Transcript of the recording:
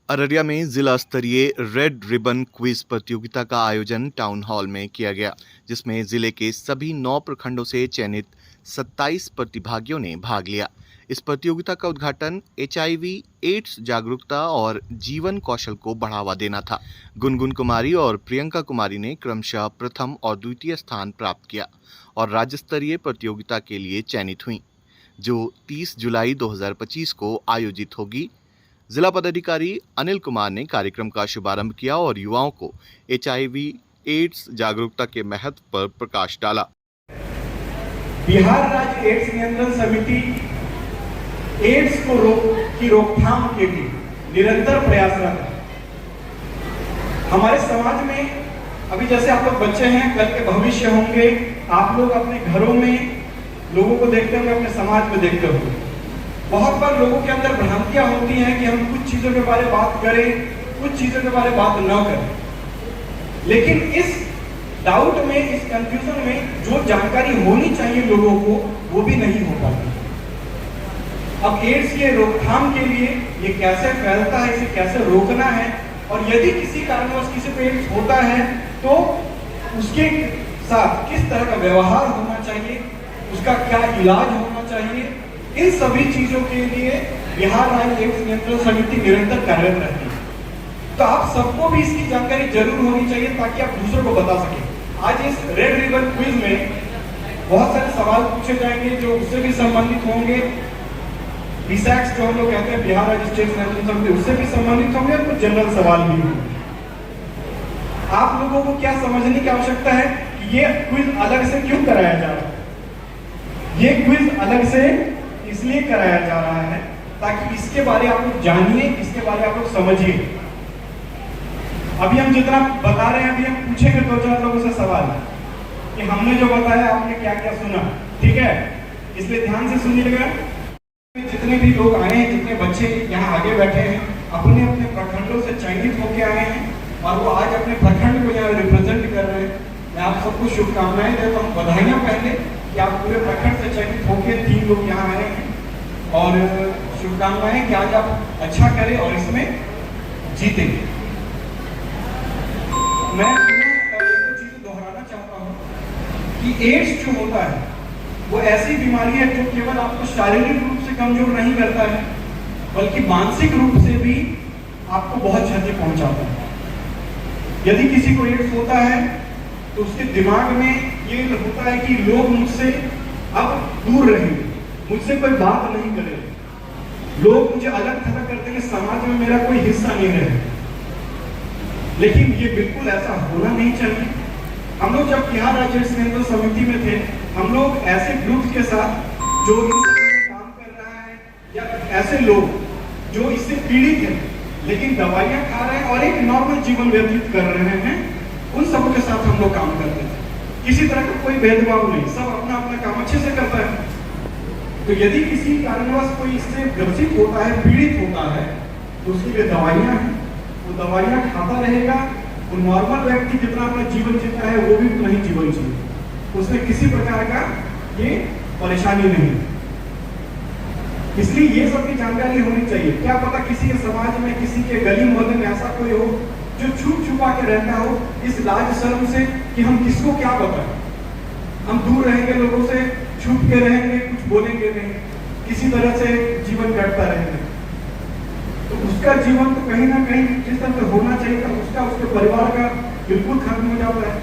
अररिया में जिला स्तरीय रेड रिबन क्विज प्रतियोगिता का आयोजन टाउन हॉल में किया गया, जिसमें जिले के सभी 9 प्रखंडों से चयनित 27 प्रतिभागियों ने भाग लिया। इस प्रतियोगिता का उद्घाटन एचआईवी एड्स जागरूकता और जीवन कौशल को बढ़ावा देना था। गुनगुन कुमारी और प्रियंका कुमारी ने क्रमशः प्रथम और द्वितीय स्थान प्राप्त किया और राज्य स्तरीय प्रतियोगिता के लिए चयनित हुई, जो 30 जुलाई 2025 को आयोजित होगी। जिला पदाधिकारी अनिल कुमार ने कार्यक्रम का शुभारंभ किया और युवाओं को एचआईवी एड्स जागरूकता के महत्व पर प्रकाश डाला। बिहार राज्य एड्स नियंत्रण समिति एड्स की रोकथाम के लिए निरंतर प्रयासरत है। हमारे समाज में अभी जैसे आप लोग बच्चे हैं, कल के भविष्य होंगे। आप लोग अपने घरों में लोगों को देखते होंगे, अपने समाज में देखते होंगे। बहुत बार लोगों के अंदर भ्रांतियां होती हैं कि हम कुछ चीजों के बारे में बात करें, कुछ चीजों के बारे में बात न करें। लेकिन इस डाउट में, इस कंफ्यूजन में जो जानकारी होनी चाहिए लोगों को, वो भी नहीं हो पाती। अब एड्स के रोकथाम के लिए ये कैसे फैलता है, इसे कैसे रोकना है, और यदि किसी कारणवश किसी को एड्स होता है तो उसके साथ किस तरह का व्यवहार होना चाहिए, उसका क्या इलाज होना चाहिए, इन सभी चीजों के लिए बिहार राज्य एड्स नियंत्रण समिति निरंतर कार्यरत रहती है। तो आप सबको भी इसकी जानकारी जरूर होनी चाहिए ताकि आप दूसरों को बता सकें। आज इस रेड रिबन क्विज में बहुत सारे सवाल पूछे जाएंगे जो उससे भी संबंधित होंगे। बीसैक्स जो हम लोग कहते हैं, बिहार राज्य एड्स नियंत्रण समिति, उससे भी संबंधित होंगे और कुछ जनरल सवाल भी होंगे। आप लोगों को क्या समझने की आवश्यकता है कि ये क्विज अलग से क्यों कराया जा रहा है। ये क्विज अलग से इसलिए कराया जा रहा है ताकि इसके बारे आप लोग जानिए, इसके बारे आप लोग समझिए। अभी हम जितना बता रहे हैं, अभी हम पूछेंगे 2-4 लोगों से सवाल कि हमने जो बताया आपने क्या क्या सुना, ठीक है? इसलिए ध्यान से सुनिएगा। जितने भी लोग आए हैं, जितने बच्चे यहाँ आगे बैठे हैं, अपने अपने प्रखंडों से चयनित होकर आए हैं और वो आज अपने प्रखंड को यहाँ रिप्रेजेंट कर रहे हैं। मैं आप सबको शुभकामनाएं देता हूँ, बधाइयाँ पहले कि आप पूरे प्रखंड से चयनित होकर 3 लोग यहाँ आए हैं, और शुभकामनाएं कि आज आप अच्छा करें और इसमें जीतेंगे। मैं एक दो चीजें दोहराना चाहता हूँ कि एड्स जो होता है वो ऐसी बीमारी है जो केवल आपको शारीरिक रूप से कमजोर नहीं करता है, बल्कि मानसिक रूप से भी आपको बहुत क्षति पहुंचाता है। यदि किसी को एड्स होता है तो उसके दिमाग में ये होता है कि लोग मुझसे अब दूर रहेंगे, मुझसे कोई बात नहीं करेंगे, लोग मुझे अलग थलग कर देंगे, समाज में मेरा कोई हिस्सा नहीं रहेगा। लेकिन ये बिल्कुल ऐसा होना नहीं चाहिए। हम लोग जब बिहार राज्य एड्स नियंत्रण समिति में थे, हम लोग ऐसे ग्रुप के साथ जो इन सब में काम कर रहा है, या ऐसे लोग जो इससे पीड़ित हैं लेकिन दवाइयां खा रहे हैं और एक नॉर्मल जीवन व्यतीत कर रहे हैं, उन सबों के साथ हम लोग काम करते थे। किसी तरह का कोई भेदभाव नहीं, सब अपना अपना काम अच्छे से करता है। तो यदि किसी कारणवश कोई इससे ग्रसित होता है, पीड़ित होता है, तो उसके लिए दवाइयां हैं, वो दवाइयां खाता रहेगा। वो नॉर्मल व्यक्ति जितना अपना जीवन जीता है वो भी उतना ही जीवन जीता, उसमें किसी प्रकार का ये परेशानी नहीं। इसलिए ये सब की जानकारी होनी चाहिए। क्या पता किसी के समाज में, किसी के गली मोहल्ले में ऐसा कोई हो जो छुप छुपा के रहता हो इस लाज शर्म से कि हम किसको क्या बताएं। हम दूर रहेंगे, लोगों से छुप के रहेंगे, कुछ बोलेंगे नहीं, किसी तरह से जीवन कटता रहेगा। तो उसका जीवन तो कहीं ना कहीं जिस तरह से होना चाहिए था, उसका, उसके परिवार का बिल्कुल खत्म हो जाता है।